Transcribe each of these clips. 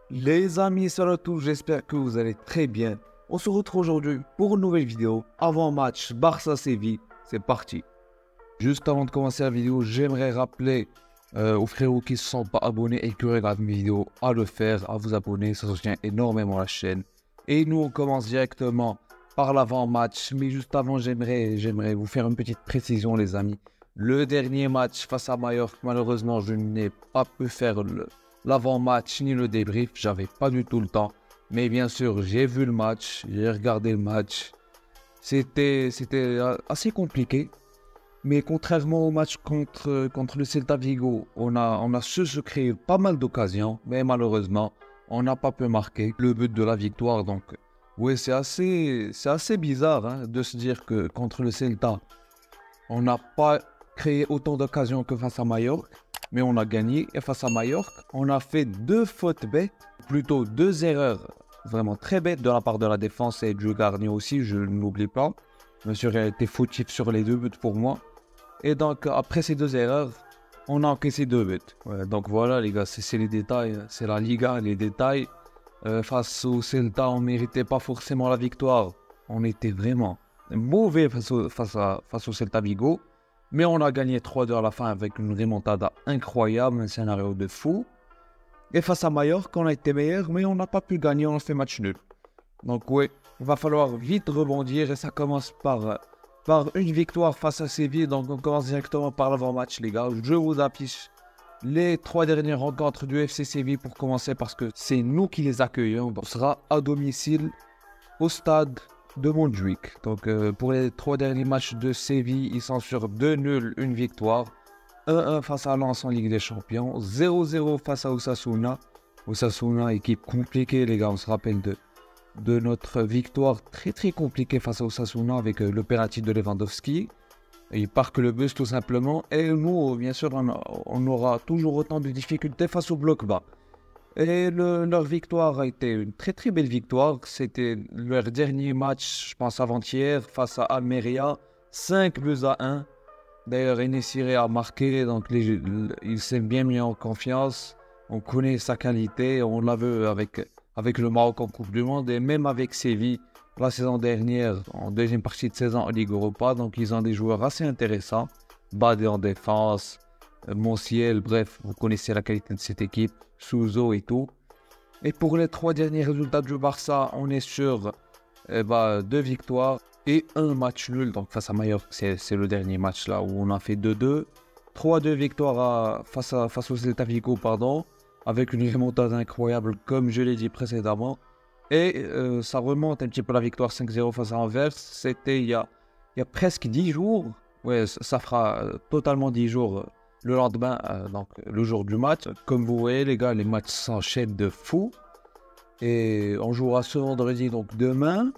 Les amis, salut à tous, j'espère que vous allez très bien. On se retrouve aujourd'hui pour une nouvelle vidéo. Avant-match Barça-Séville, c'est parti. Juste avant de commencer la vidéo, j'aimerais rappeler aux frérots qui ne se sont pas abonnés et qui regardent mes vidéos à le faire, à vous abonner, ça soutient énormément la chaîne. Et nous, on commence directement par l'avant-match, mais juste avant, j'aimerais vous faire une petite précision, les amis. Le dernier match face à Majorque, malheureusement, je n'ai pas pu faire l'avant-match ni le débrief, j'avais pas du tout le temps. Mais bien sûr, j'ai vu le match, j'ai regardé le match. C'était assez compliqué. Mais contrairement au match contre le Celta Vigo, on a su se créer pas mal d'occasions. Mais malheureusement, on n'a pas pu marquer le but de la victoire. Donc, oui, c'est assez bizarre hein, de se dire que contre le Celta, on n'a pas créé autant d'occasions que face à Majorque. Mais on a gagné. Et face à Majorque, on a fait deux fautes bêtes, plutôt deux erreurs vraiment très bêtes de la part de la défense et du gardien aussi, je n'oublie pas. Monsieur a été fautif sur les deux buts pour moi. Et donc, après ces deux erreurs, on a encaissé deux buts. Ouais, donc voilà les gars, c'est les détails, c'est la Liga, les détails. Face au Celta, on ne méritait pas forcément la victoire. On était vraiment mauvais face au Celta Vigo. Mais on a gagné 3-2 à la fin avec une remontada incroyable, un scénario de fou. Et face à Majorque, on a été meilleur, mais on n'a pas pu gagner, on a fait match nul. Donc oui, il va falloir vite rebondir et ça commence par une victoire face à Séville. Donc on commence directement par l'avant-match les gars. Je vous affiche les 3 dernières rencontres du FC Séville pour commencer parce que c'est nous qui les accueillons. On sera à domicile au stade de Montjuic. Donc pour les 3 derniers matchs de Séville, ils sont sur 2 nuls, une victoire. 1-1 face à Lens en Ligue des Champions. 0-0 face à Osasuna. Osasuna, équipe compliquée les gars, on se rappelle de notre victoire très très compliquée face à Osasuna avec le penalty de Lewandowski. Et il parque le bus tout simplement. Et nous, bien sûr, on aura toujours autant de difficultés face au bloc bas. Et leur victoire a été une très très belle victoire. C'était leur dernier match, je pense avant-hier, face à Almeria. 5-1. D'ailleurs, Enesiri a marqué, donc il s'est bien mis en confiance. On connaît sa qualité, on l'a vu avec le Maroc en Coupe du Monde et même avec Séville la saison dernière, en deuxième partie de saison en Ligue Europa. Donc, ils ont des joueurs assez intéressants. Badé en défense, Montiel, bref, vous connaissez la qualité de cette équipe, Souzo et tout. Et pour les 3 derniers résultats du Barça, on est sur 2 victoires et un match nul. Donc face à Majorque, c'est le dernier match là où on a fait 2-2. 3-2 victoires face au Celta Vigo, pardon, avec une remontada incroyable comme je l'ai dit précédemment. Et ça remonte un petit peu la victoire 5-0 face à Anvers. C'était il y a presque 10 jours. Ouais, ça fera totalement 10 jours le lendemain, donc le jour du match. Comme vous voyez les gars, les matchs s'enchaînent de fou. Et on jouera ce vendredi, donc demain.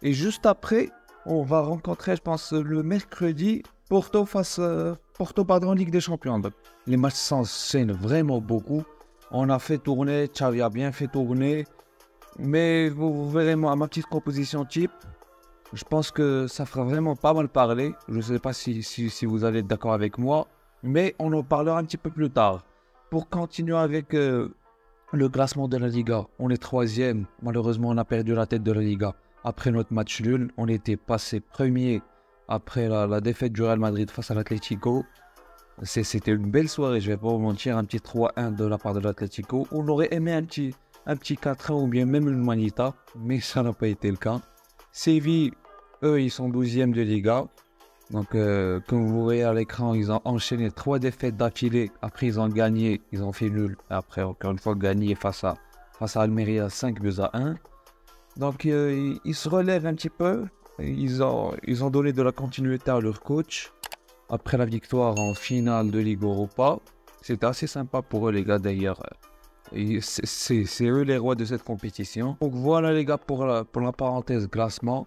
Et juste après, on va rencontrer, je pense, le mercredi, Porto en Ligue des Champions. Donc, les matchs s'enchaînent vraiment beaucoup. On a fait tourner, Xavi a bien fait tourner. Mais vous verrez ma petite composition type. Je pense que ça fera vraiment pas mal parler. Je ne sais pas si vous allez être d'accord avec moi. Mais on en parlera un petit peu plus tard. Pour continuer avec le classement de la Liga, on est 3e. Malheureusement, on a perdu la tête de la Liga. Après notre match nul, on était passé premier après la défaite du Real Madrid face à l'Atlético. C'était une belle soirée, je ne vais pas vous mentir, un petit 3-1 de la part de l'Atlético. On aurait aimé un petit 4-1 ou bien même une manita, mais ça n'a pas été le cas. Séville, eux, ils sont 12e de Liga. Donc, comme vous voyez à l'écran, ils ont enchaîné 3 défaites d'affilée. Après, ils ont gagné, ils ont fait nul. Après, encore une fois, gagné face à Almeria 5-1. Donc, ils se relèvent un petit peu. Ils ont donné de la continuité à leur coach. Après la victoire en finale de Ligue Europa. C'était assez sympa pour eux, les gars, d'ailleurs. C'est eux les rois de cette compétition. Donc, voilà, les gars, pour la parenthèse classement.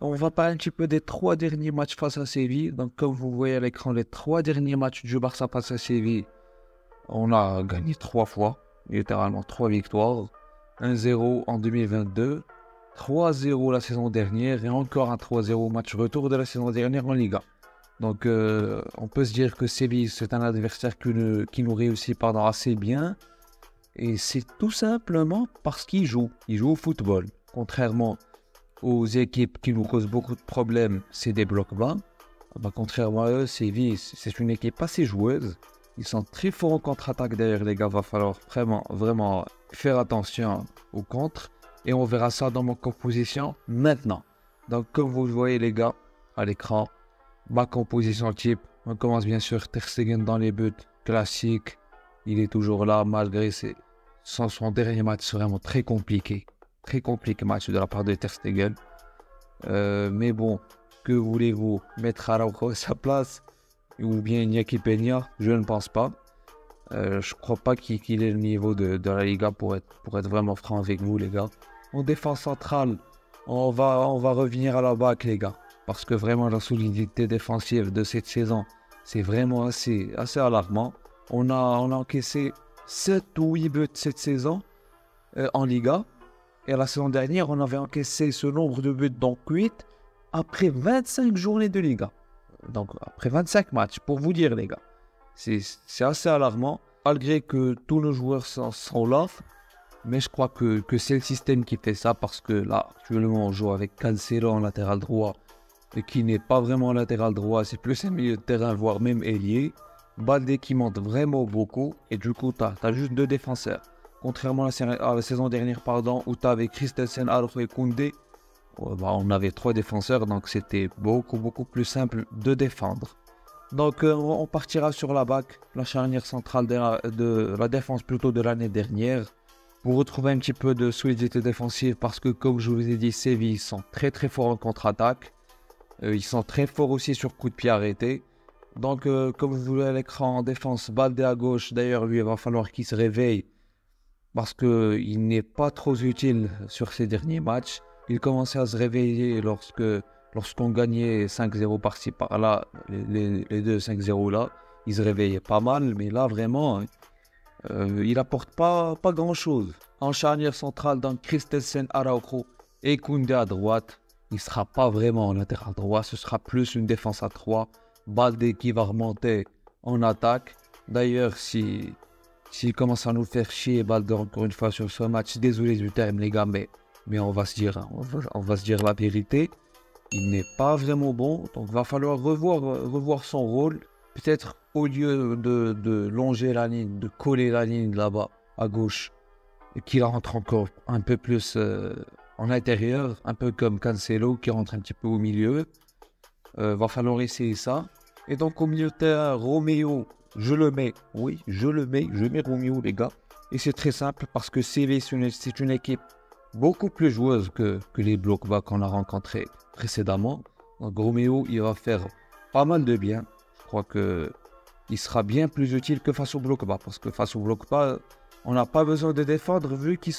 On va parler un petit peu des 3 derniers matchs face à Séville. Donc, comme vous voyez à l'écran, les 3 derniers matchs du Barça face à Séville, on a gagné 3 fois. Littéralement 3 victoires. 1-0 en 2022. 3-0 la saison dernière et encore un 3-0 match retour de la saison dernière en Liga. Donc on peut se dire que Séville c'est un adversaire qui nous réussit assez bien. Et c'est tout simplement parce qu'ils jouent. Ils jouent au football. Contrairement aux équipes qui nous causent beaucoup de problèmes, c'est des blocs bas. Contrairement à eux, Séville, c'est une équipe assez joueuse. Ils sont très forts en contre-attaque d'ailleurs, les gars. Va falloir vraiment faire attention au contre. Et on verra ça dans ma composition maintenant. Donc, comme vous le voyez, les gars, à l'écran, ma composition type. On commence bien sûr Ter Stegen dans les buts classiques. Il est toujours là malgré son dernier match vraiment très compliqué. Très compliqué match de la part de Ter Stegen. Mais bon, que voulez-vous, mettre Araujo à sa place ou bien Iñaki Peña? Je ne pense pas. Je crois pas qu'il ait le niveau de la Liga pour être vraiment franc avec vous, les gars. En défense centrale, on va revenir à la BAC, les gars. Parce que vraiment, la solidité défensive de cette saison, c'est vraiment assez alarmant. On a encaissé 7 ou 8 buts cette saison en Liga. Et la saison dernière, on avait encaissé ce nombre de buts, donc 8, après 25 journées de Liga. Donc après 25 matchs, pour vous dire, les gars. C'est assez alarmant, malgré que tous nos joueurs sont là. Mais je crois que c'est le système qui fait ça, parce que là, actuellement, on joue avec Cancelo en latéral droit, et qui n'est pas vraiment latéral droit, c'est plus un milieu de terrain, voire même ailier. Baldé qui monte vraiment beaucoup, et du coup, tu as juste 2 défenseurs. Contrairement à la saison dernière, où tu avais Christensen, Araujo et Koundé, on avait 3 défenseurs, donc c'était beaucoup plus simple de défendre. Donc on partira sur la BAC, la charnière centrale de la défense plutôt de l'année dernière, pour retrouver un petit peu de solidité défensive, parce que comme je vous ai dit, Séville sont très forts en contre-attaque. Ils sont très forts aussi sur coup de pied arrêté. Donc comme vous voyez à l'écran, en défense, Baldé à gauche, d'ailleurs lui il va falloir qu'il se réveille, parce qu'il n'est pas trop utile sur ces derniers matchs. Il commençait à se réveiller lorsqu'on gagnait 5-0 par-ci par-là, les deux 5-0 là. Il se réveillait pas mal, mais là vraiment, il apporte pas grand-chose. En charnière centrale, dans Christensen, Araujo et Koundé à droite, il ne sera pas vraiment en latéral droit, ce sera plus une défense à 3. Baldé qui va remonter en attaque. D'ailleurs, s'il commence à nous faire chier, Baldé, encore une fois sur ce match, désolé du terme les gars, mais on va se dire la vérité, il n'est pas vraiment bon, donc il va falloir revoir son rôle. Peut-être au lieu de longer la ligne, de coller la ligne là-bas à gauche, et qu'il rentre encore un peu plus en intérieur, un peu comme Cancelo qui rentre un petit peu au milieu. Va falloir essayer ça. Et donc au milieu de terrain, Roméo, je mets Roméo les gars. Et c'est très simple parce que Séville c'est une équipe beaucoup plus joueuse que les blocs bas qu'on a rencontrés précédemment. Donc Roméo, il va faire pas mal de bien. Je crois qu'il sera bien plus utile que face au bloc bas, parce que face au bloc bas, on n'a pas besoin de défendre vu qu'ils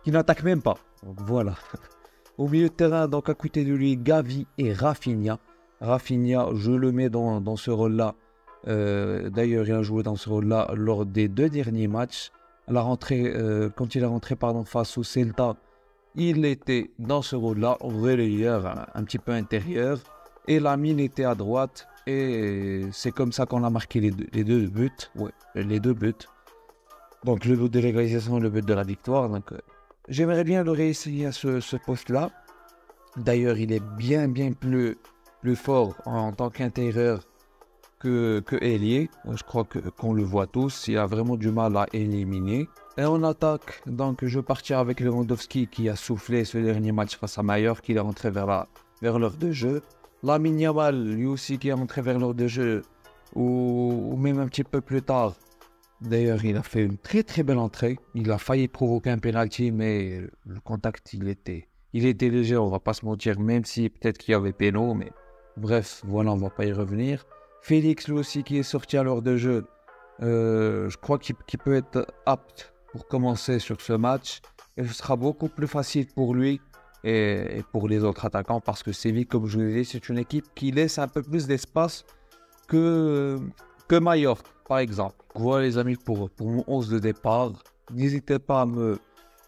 n'attaquent même pas. Donc voilà. Au milieu de terrain, donc à côté de lui, Gavi et Rafinha. Rafinha, je le mets dans ce rôle-là. D'ailleurs, il a joué dans ce rôle-là lors des 2 derniers matchs. À la rentrée, quand il est rentré face au Celta, il était dans ce rôle-là, relayeur, un petit peu intérieur. Et Lamine était à droite. Et c'est comme ça qu'on a marqué les deux buts. Ouais, les 2 buts. Donc le but de l'égalisation et le but de la victoire. Donc j'aimerais bien le réessayer à ce poste-là. D'ailleurs, il est bien plus fort en tant qu'intérieur que ailier. Je crois qu'on le voit tous. Il a vraiment du mal à éliminer. Et en attaque, donc je partirai avec Lewandowski qui a soufflé ce dernier match face à Mallorca, qui est rentré vers l'heure de jeu. Lamine Yamal, lui aussi qui est rentré vers l'heure de jeu, ou même un petit peu plus tard. D'ailleurs, il a fait une très belle entrée. Il a failli provoquer un penalty, mais le contact, il était léger, on va pas se mentir, même si peut-être qu'il y avait péno, mais bref, voilà, on va pas y revenir. Félix, lui aussi, qui est sorti à l'heure de jeu, je crois qu'il peut être apte pour commencer sur ce match, et ce sera beaucoup plus facile pour lui et pour les autres attaquants, parce que Séville, comme je vous l'ai dit, c'est une équipe qui laisse un peu plus d'espace que Mallorca, par exemple. Voilà les amis pour mon 11 de départ. N'hésitez pas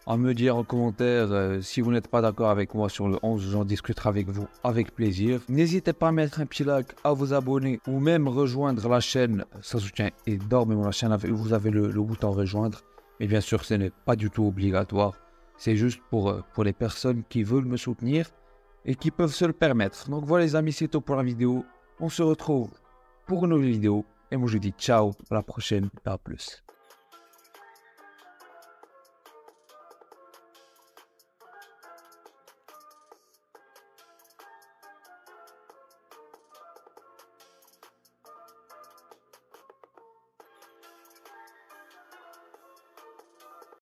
à me dire en commentaire si vous n'êtes pas d'accord avec moi sur le 11, j'en discuterai avec vous avec plaisir. N'hésitez pas à mettre un petit like, à vous abonner ou même rejoindre la chaîne, ça soutient énormément la chaîne. Vous avez le bouton rejoindre. Mais bien sûr, ce n'est pas du tout obligatoire. C'est juste pour les personnes qui veulent me soutenir et qui peuvent se le permettre. Donc voilà les amis, c'est tout pour la vidéo. On se retrouve pour une nouvelle vidéo. Et moi je dis ciao, à la prochaine, à plus.